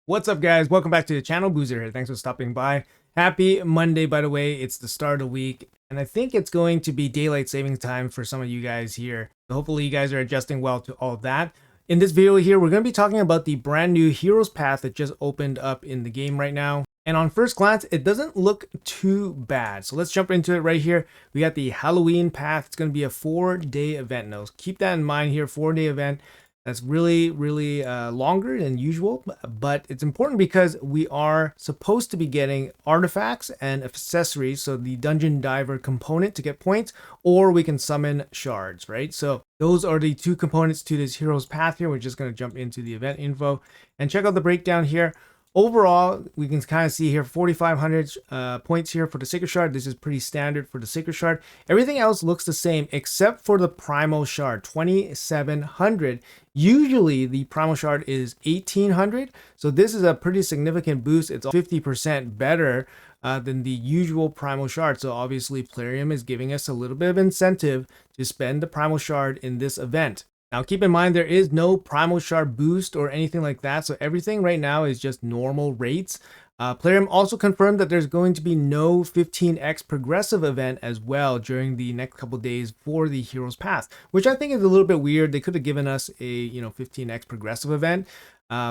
What's up, guys? Welcome back to the channel. Boozer here. Thanks for stopping by. Happy Monday, by the way. It's the start of the week, and I think it's going to be daylight saving time for some of you guys here. So hopefully you guys are adjusting well to all that. In this video here, we're going to be talking about the brand new Heroes Path that just opened up in the game right now. And on first glance, it doesn't look too bad. So let's jump into it right here. We got the Halloween Path. It's going to be a 4-day event. Now, keep that in mind here, 4-day event. That's really longer than usual, but it's important because we are supposed to be getting artifacts and accessories, so the dungeon diver component to get points, or we can summon shards, right? So those are the two components to this hero's path here. We're just going to jump into the event info and check out the breakdown here. Overall, we can kind of see here 4,500 points here for the Sacred Shard. This is pretty standard for the Sacred Shard. Everything else looks the same except for the Primal Shard, 2,700. Usually the Primal Shard is 1,800. So this is a pretty significant boost. It's 50% better than the usual Primal Shard. So obviously Plarium is giving us a little bit of incentive to spend the Primal Shard in this event. Now, keep in mind, there is no Primal Shard boost or anything like that. So everything right now is just normal rates. Plarium also confirmed that there's going to be no 15x progressive event as well during the next couple days for the Heroes Path, which I think is a little bit weird. They could have given us a 15x progressive event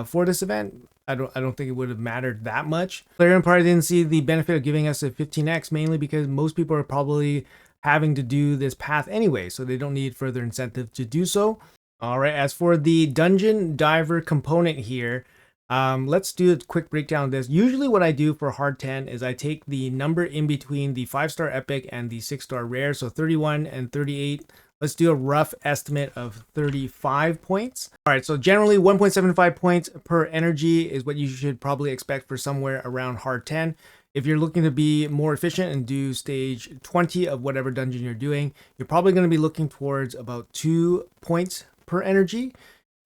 for this event. I don't think it would have mattered that much. Plarium probably didn't see the benefit of giving us a 15x, mainly because most people are probably having to do this path anyway, so they don't need further incentive to do so. All right, as for the dungeon diver component here, let's do a quick breakdown of this. Usually what I do for hard 10 is I take the number in between the 5-star epic and the 6-star rare, so 31 and 38. Let's do a rough estimate of 35 points. All right, so generally 1.75 points per energy is what you should probably expect for somewhere around hard 10. If you're looking to be more efficient and do stage 20 of whatever dungeon you're doing, you're probably going to be looking towards about 2 points per energy.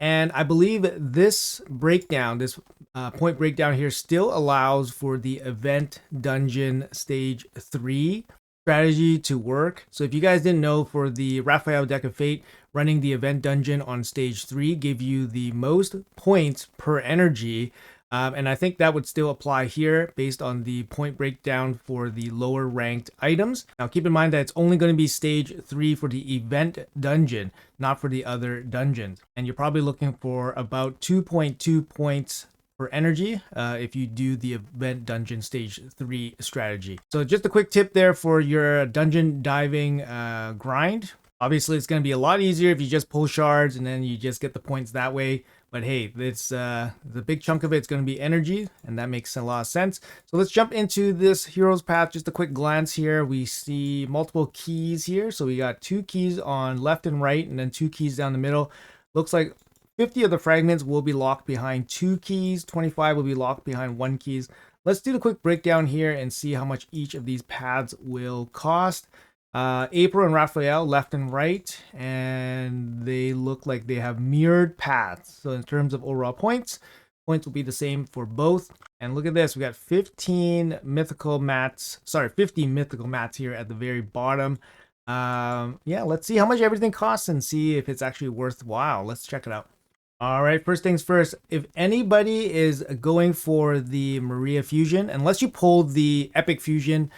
And I believe this breakdown, this point breakdown here, still allows for the event dungeon stage 3 strategy to work. So if you guys didn't know, for the Raphael deck of fate, running the event dungeon on stage 3 give you the most points per energy. And I think that would still apply here based on the point breakdown for the lower ranked items. Now keep in mind that it's only going to be stage 3 for the event dungeon, not for the other dungeons. And you're probably looking for about 2.2 points per energy if you do the event dungeon stage 3 strategy. So just a quick tip there for your dungeon diving grind. Obviously, it's going to be a lot easier if you just pull shards and then you just get the points that way. But hey, it's the big chunk of it's going to be energy, and that makes a lot of sense. So let's jump into this Heroes Path. Just a quick glance here. We see multiple keys here. So we got 2 keys on left and right, and then 2 keys down the middle. Looks like 50 of the fragments will be locked behind 2 keys. 25 will be locked behind 1 keys. Let's do the quick breakdown here and see how much each of these paths will cost. April and Raphael left and right, and they look like they have mirrored paths. So in terms of overall points will be the same for both. And look at this, we got 50 mythical mats here at the very bottom. Yeah, let's see how much everything costs and see if it's actually worthwhile. Let's check it out. All right, first things first, if anybody is going for the Maria Fusion, unless you pulled the Epic Fusion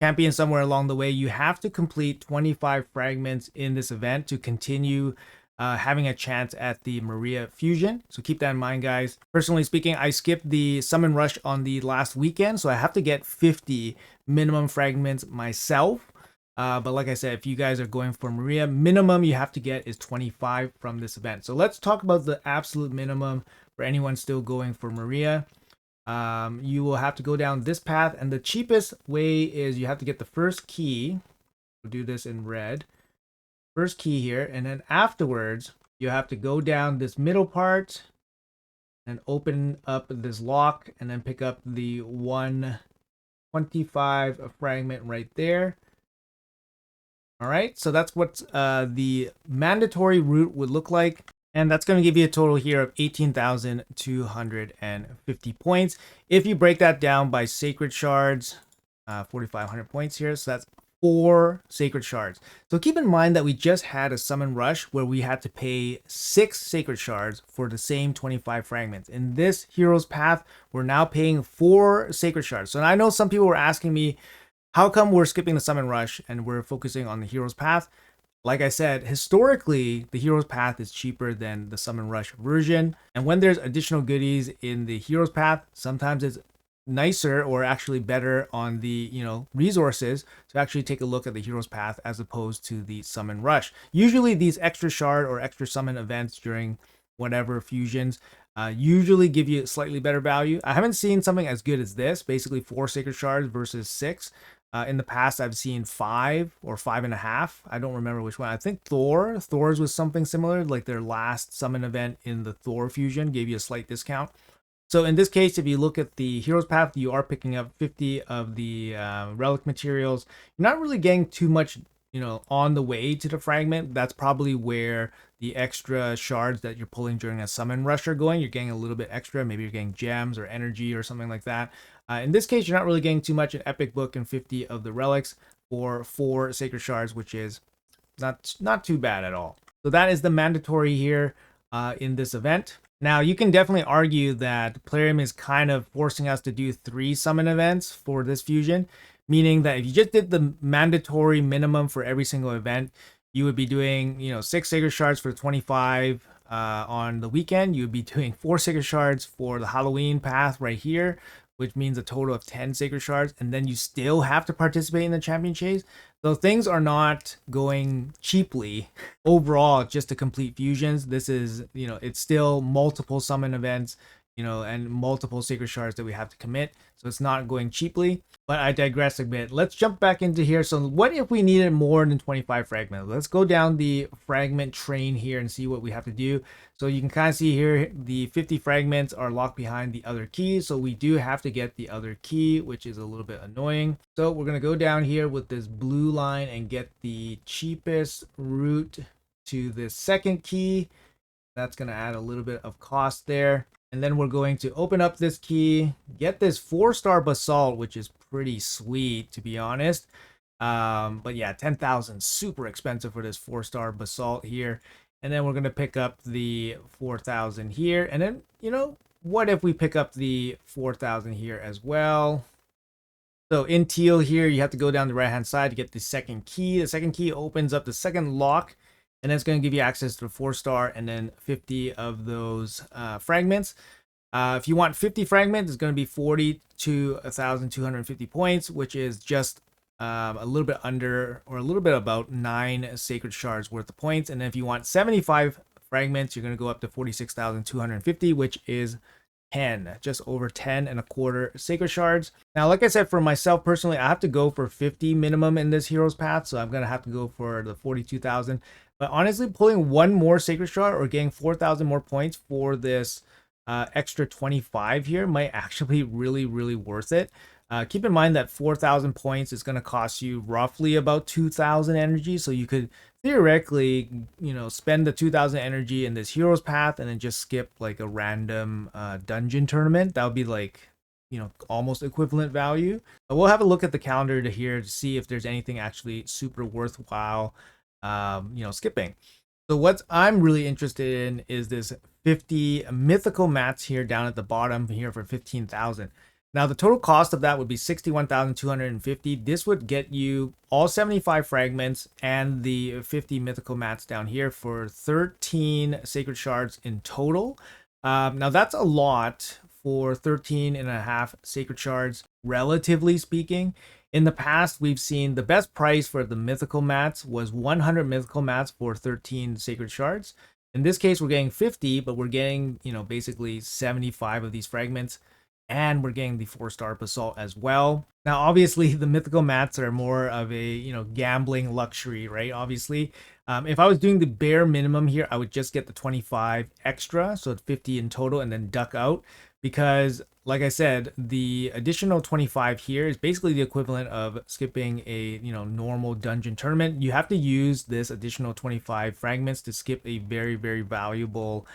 champion somewhere along the way, you have to complete 25 fragments in this event to continue having a chance at the Maria Fusion. So keep that in mind, guys. Personally speaking, I skipped the summon rush on the last weekend, so I have to get 50 minimum fragments myself. But like I said, if you guys are going for Maria, minimum you have to get is 25 from this event. So let's talk about the absolute minimum for anyone still going for Maria. You will have to go down this path, and the cheapest way is you have to get the first key. We'll do this in red. First key here, and then afterwards you have to go down this middle part and open up this lock, and then pick up the 125 fragment right there. All right, so that's what the mandatory route would look like. And that's going to give you a total here of 18,250 points. If you break that down by sacred shards, 4,500 points here. So that's 4 sacred shards. So keep in mind that we just had a summon rush where we had to pay 6 sacred shards for the same 25 fragments. In this hero's path, we're now paying 4 sacred shards. So I know some people were asking me, how come we're skipping the summon rush and we're focusing on the hero's path? Like I said, historically, the hero's path is cheaper than the summon rush version. And when there's additional goodies in the hero's path, sometimes it's nicer or actually better on the resources to actually take a look at the hero's path as opposed to the summon rush. Usually these extra shard or extra summon events during whatever fusions usually give you slightly better value. I haven't seen something as good as this, basically 4 sacred shards versus 6. In the past, I've seen 5 or 5.5. I don't remember which one. I think Thor's was something similar, like their last summon event in the Thor fusion gave you a slight discount. So in this case, if you look at the hero's path, you are picking up 50 of the relic materials. You're not really getting too much, on the way to the fragment. That's probably where the extra shards that you're pulling during a summon rush are going. You're getting a little bit extra. Maybe you're getting gems or energy or something like that. In this case, you're not really getting too much, an epic book and 50 of the relics for 4 sacred shards, which is not too bad at all. So that is the mandatory here in this event. Now, you can definitely argue that Plarium is kind of forcing us to do 3 summon events for this fusion, meaning that if you just did the mandatory minimum for every single event, you would be doing, 6 sacred shards for 25 on the weekend. You would be doing 4 sacred shards for the Halloween path right here, which means a total of 10 sacred shards, and then you still have to participate in the champion chase. So things are not going cheaply overall just to complete fusions. This is, it's still multiple summon events, and multiple sacred shards that we have to commit. So it's not going cheaply, but I digress a bit. Let's jump back into here. So what if we needed more than 25 fragments? Let's go down the fragment train here and see what we have to do. So you can kind of see here, the 50 fragments are locked behind the other key. So we do have to get the other key, which is a little bit annoying. So we're going to go down here with this blue line and get the cheapest route to the second key. That's going to add a little bit of cost there. And then we're going to open up this key, get this 4-star basalt, which is pretty sweet, to be honest. But yeah, 10,000, super expensive for this 4-star basalt here. And then we're going to pick up the 4,000 here. And then, what if we pick up the 4,000 here as well? So in teal here, you have to go down the right-hand side to get the second key. The second key opens up the second lock, and then it's going to give you access to the 4-star and then 50 of those fragments. If you want 50 fragments, it's going to be 40 to 1,250 points, which is just a little bit under, or a little bit about 9 sacred shards worth of points. And then if you want 75 fragments, you're going to go up to 46,250, which is 10, just over 10.25 sacred shards. Now, like I said, for myself personally, I have to go for 50 minimum in this hero's path, so I'm going to have to go for the 42,000. But honestly, pulling one more sacred shard or getting 4,000 more points for this extra 25 here might actually be really, really worth it. Keep in mind that 4,000 points is going to cost you roughly about 2,000 energy. So you could theoretically, spend the 2,000 energy in this hero's path and then just skip like a random dungeon tournament. That would be like, almost equivalent value. But we'll have a look at the calendar to here to see if there's anything actually super worthwhile, skipping. So what I'm really interested in is this 50 mythical mats here down at the bottom here for 15,000. Now the total cost of that would be 61,250. This would get you all 75 fragments and the 50 mythical mats down here for 13 sacred shards in total. Now that's a lot for 13.5 sacred shards, relatively speaking. In the past, we've seen the best price for the mythical mats was 100 mythical mats for 13 sacred shards. In this case, we're getting 50, but we're getting, basically 75 of these fragments, and we're getting the 4-star basalt as well. Now, obviously, the mythical mats are more of a, gambling luxury, right? Obviously, if I was doing the bare minimum here, I would just get the 25 extra, so it's 50 in total, and then duck out. Because, like I said, the additional 25 here is basically the equivalent of skipping a normal dungeon tournament. You have to use this additional 25 fragments to skip a very, very valuable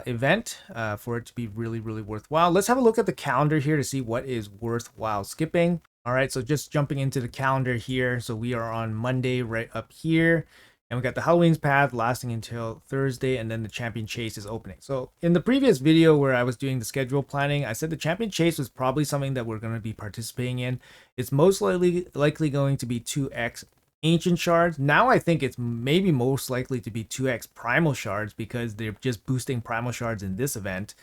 event for it to be really, really worthwhile. Let's have a look at the calendar here to see what is worthwhile skipping. All right, so just jumping into the calendar here. So we are on Monday right up here. And we got the Halloween's path lasting until Thursday, and then the Champion Chase is opening. So in the previous video where I was doing the schedule planning, I said the Champion Chase was probably something that we're going to be participating in. It's most likely going to be 2x Ancient Shards. Now I think it's maybe most likely to be 2x Primal Shards because they're just boosting Primal Shards in this event.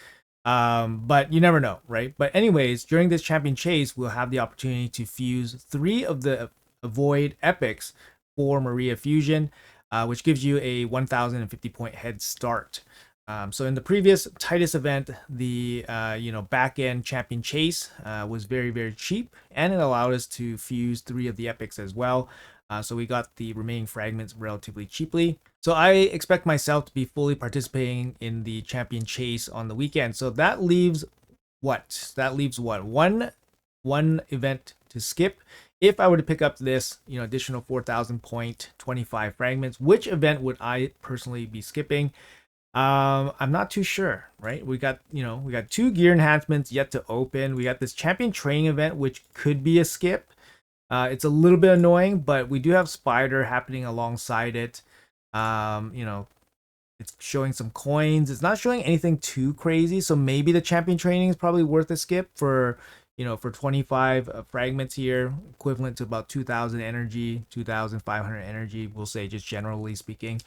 But you never know, right? But anyways, during this Champion Chase, we'll have the opportunity to fuse 3 of the Void Epics for Maria Fusion, which gives you a 1,050 point head start. So in the previous Titus event, the back end Champion Chase was very cheap, and it allowed us to fuse 3 of the epics as well. So we got the remaining fragments relatively cheaply. So I expect myself to be fully participating in the Champion Chase on the weekend. So that leaves what? One event to skip. If I were to pick up this, additional 4,000 point 25 fragments, which event would I personally be skipping? I'm not too sure, right? We got 2 gear enhancements yet to open. We got this Champion Training event, which could be a skip. It's a little bit annoying, but we do have Spider happening alongside it. It's showing some coins. It's not showing anything too crazy, so maybe the Champion Training is probably worth a skip for 25 fragments here, equivalent to about 2,000 energy, 2,500 energy. We'll say, just generally speaking.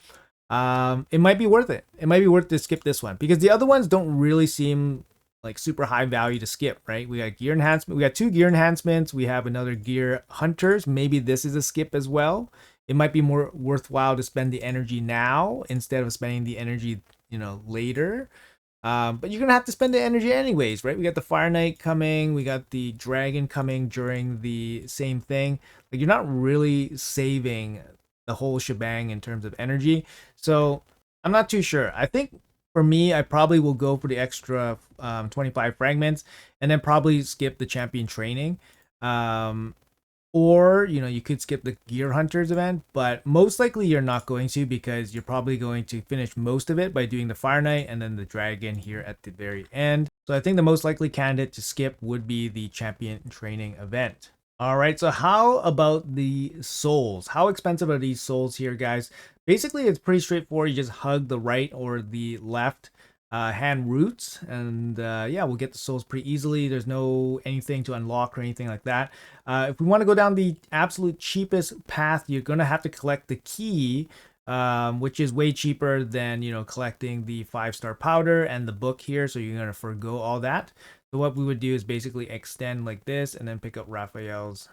It might be worth it. It might be worth to skip this one because the other ones don't really seem like super high value to skip, right? We got gear enhancement. We got 2 gear enhancements. We have another gear hunters. Maybe this is a skip as well. It might be more worthwhile to spend the energy now instead of spending the energy, later. But you're gonna have to spend the energy anyways, right? We got the Fire Knight coming. We got the Dragon coming during the same thing. Like, you're not really saving the whole shebang in terms of energy. So I'm not too sure. I think for me, I probably will go for the extra 25 fragments and then probably skip the Champion Training. Or, you could skip the Gear Hunters event, but most likely you're not going to because you're probably going to finish most of it by doing the Fire Knight and then the Dragon here at the very end. So I think the most likely candidate to skip would be the Champion Training event. All right, so how about the souls? How expensive are these souls here, guys? Basically, it's pretty straightforward. You just hug the right or the left hand roots, and yeah, we'll get the souls pretty easily. There's no anything to unlock or anything like that. If we want to go down the absolute cheapest path, you're gonna have to collect the key, which is way cheaper than collecting the 5-star powder and the book here. So you're gonna forgo all that. So what we would do is basically extend like this and then pick up Raphael's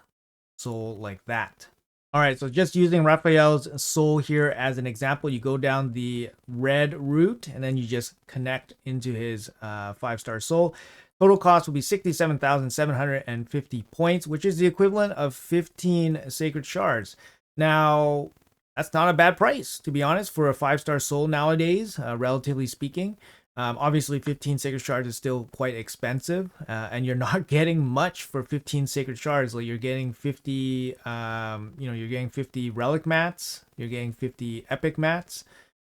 soul like that. All right, so just using Raphael's soul here as an example, you go down the red route and then you just connect into his 5-star soul. Total cost will be 67,750 points, which is the equivalent of 15 sacred shards. Now, that's not a bad price, to be honest, for a 5-star soul nowadays, relatively speaking. Obviously 15 sacred shards is still quite expensive, and you're not getting much for 15 sacred shards. Like, you're getting 50 you're getting 50 relic mats, you're getting 50 epic mats,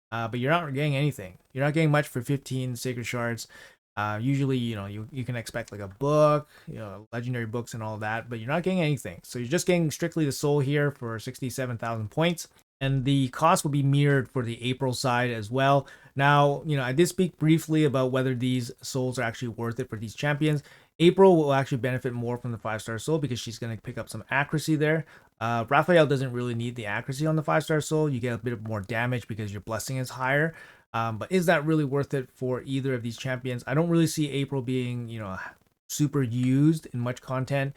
but you're not getting anything. You're not getting much for 15 sacred shards. Usually, you can expect like a book, legendary books and all that, but you're not getting anything. So you're just getting strictly the soul here for 67,000 points. And the cost will be mirrored for the April side as well. Now, I did speak briefly about whether these souls are actually worth it for these champions. April will actually benefit more from the 5-star soul because she's going to pick up some accuracy there. Raphael doesn't really need the accuracy on the 5-star soul. You get a bit more damage because your blessing is higher. But is that really worth it for either of these champions? I don't really see April being, super used in much content.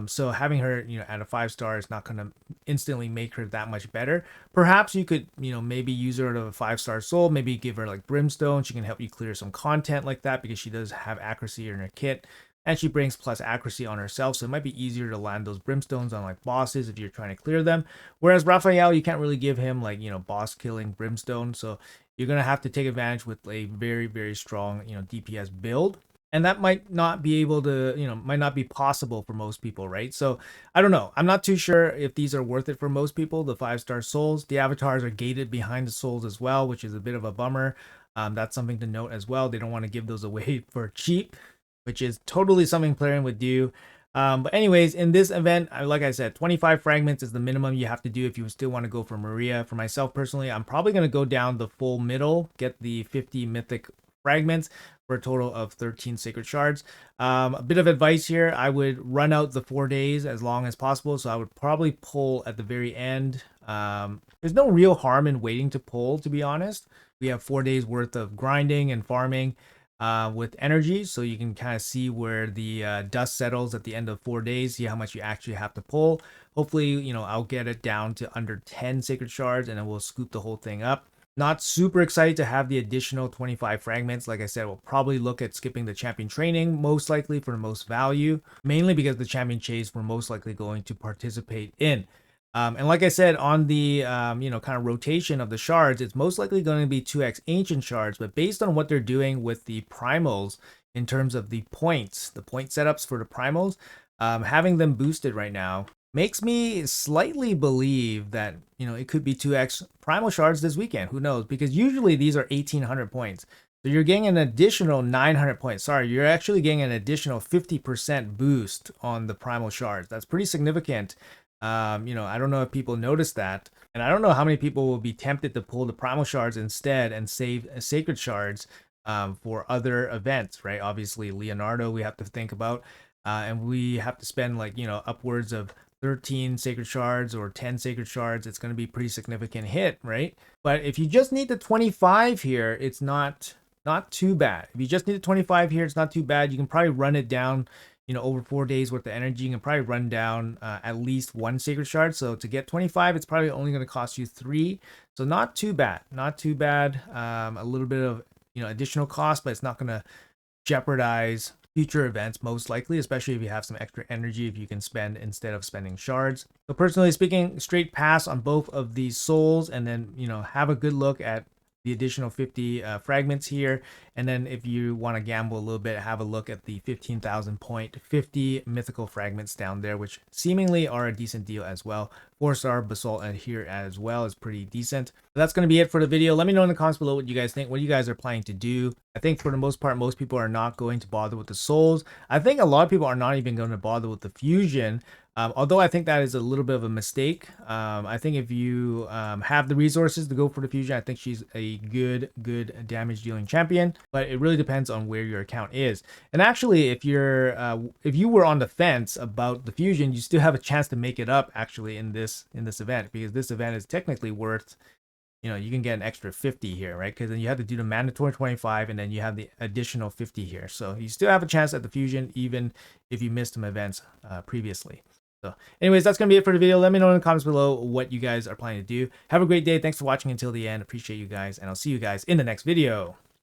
So having her, at a 5-star is not going to instantly make her that much better. Perhaps you could, maybe use her at a 5-star soul, maybe give her like brimstone. She can help you clear some content like that because she does have accuracy in her kit. And she brings plus accuracy on herself, so it might be easier to land those brimstones on like bosses if you're trying to clear them. Whereas Raphael, you can't really give him like, boss killing brimstone. So you're going to have to take advantage with a very strong, DPS build. And that might not be able to, might not be possible for most people, right? So I don't know. I'm not too sure if these are worth it for most people, the 5-star souls. The avatars are gated behind the souls as well, which is a bit of a bummer. That's something to note as well. They don't want to give those away for cheap, which is totally something Plarium would do. But anyways, in this event, like I said, 25 fragments is the minimum you have to do if you still want to go for Maria. For myself personally, I'm probably going to go down the full middle, get the 50 mythic fragments for a total of 13 sacred shards. A bit of advice here, I would run out the 4 days as long as possible, so I would probably pull at the very end. There's no real harm in waiting to pull, to be honest. We have 4 days worth of grinding and farming with energy, so you can kind of see where the dust settles at the end of 4 days, see how much you actually have to pull. Hopefully, you know, I'll get it down to under 10 sacred shards, and then we'll scoop the whole thing up. Not super excited to have the additional 25 fragments. Like I said, we'll probably look at skipping the champion training, most likely for the most value, mainly because the champion chase we're most likely going to participate in. And like I said, on the you know, kind of rotation of the shards, it's most likely going to be 2x ancient shards, but based on what they're doing with the primals in terms of the points, the point setups for the primals, having them boosted right now makes me slightly believe that, you know, it could be 2x primal shards this weekend. Who knows? Because usually these are 1800 points. So you're getting an additional 900 points. Sorry, you're actually getting an additional 50% boost on the primal shards. That's pretty significant. You know, I don't know if people notice that. And I don't know how many people will be tempted to pull the primal shards instead and save sacred shards for other events, right? Obviously, Leonardo we have to think about. And we have to spend, like, you know, upwards of 13 sacred shards or 10 sacred shards. It's going to be a pretty significant hit, right? But if you just need the 25 here, it's not too bad. If you just need the 25 here, it's not too bad. You can probably run it down, you know, over 4 days worth of energy. You can probably run down at least 1 sacred shard. So to get 25, it's probably only going to cost you 3. So not too bad. Not too bad. A little bit of, you know, additional cost, but it's not going to jeopardize future events, most likely, especially if you have some extra energy if you can spend instead of spending shards. So personally speaking, straight pass on both of these souls, and then, you know, have a good look at the additional 50 fragments here. And then if you want to gamble a little bit, have a look at the 15,000 point 50 mythical fragments down there, which seemingly are a decent deal as well. 4-star basalt here as well is pretty decent. But that's going to be it for the video. Let me know in the comments below what you guys think, what you guys are planning to do. I think for the most part, most people are not going to bother with the souls. I think a lot of people are not even going to bother with the fusion. Although I think that is a little bit of a mistake. I think if you have the resources to go for the fusion, I think she's a good damage dealing champion. But it really depends on where your account is. And actually, if you were on the fence about the fusion, you still have a chance to make it up actually in this event, because this event is technically worth, you know, you can get an extra 50 here, right? Because then you have to do the mandatory 25 and then you have the additional 50 here. So you still have a chance at the fusion even if you missed some events previously. So anyways, that's going to be it for the video. Let me know in the comments below what you guys are planning to do. Have a great day. Thanks for watching until the end. Appreciate you guys, and I'll see you guys in the next video.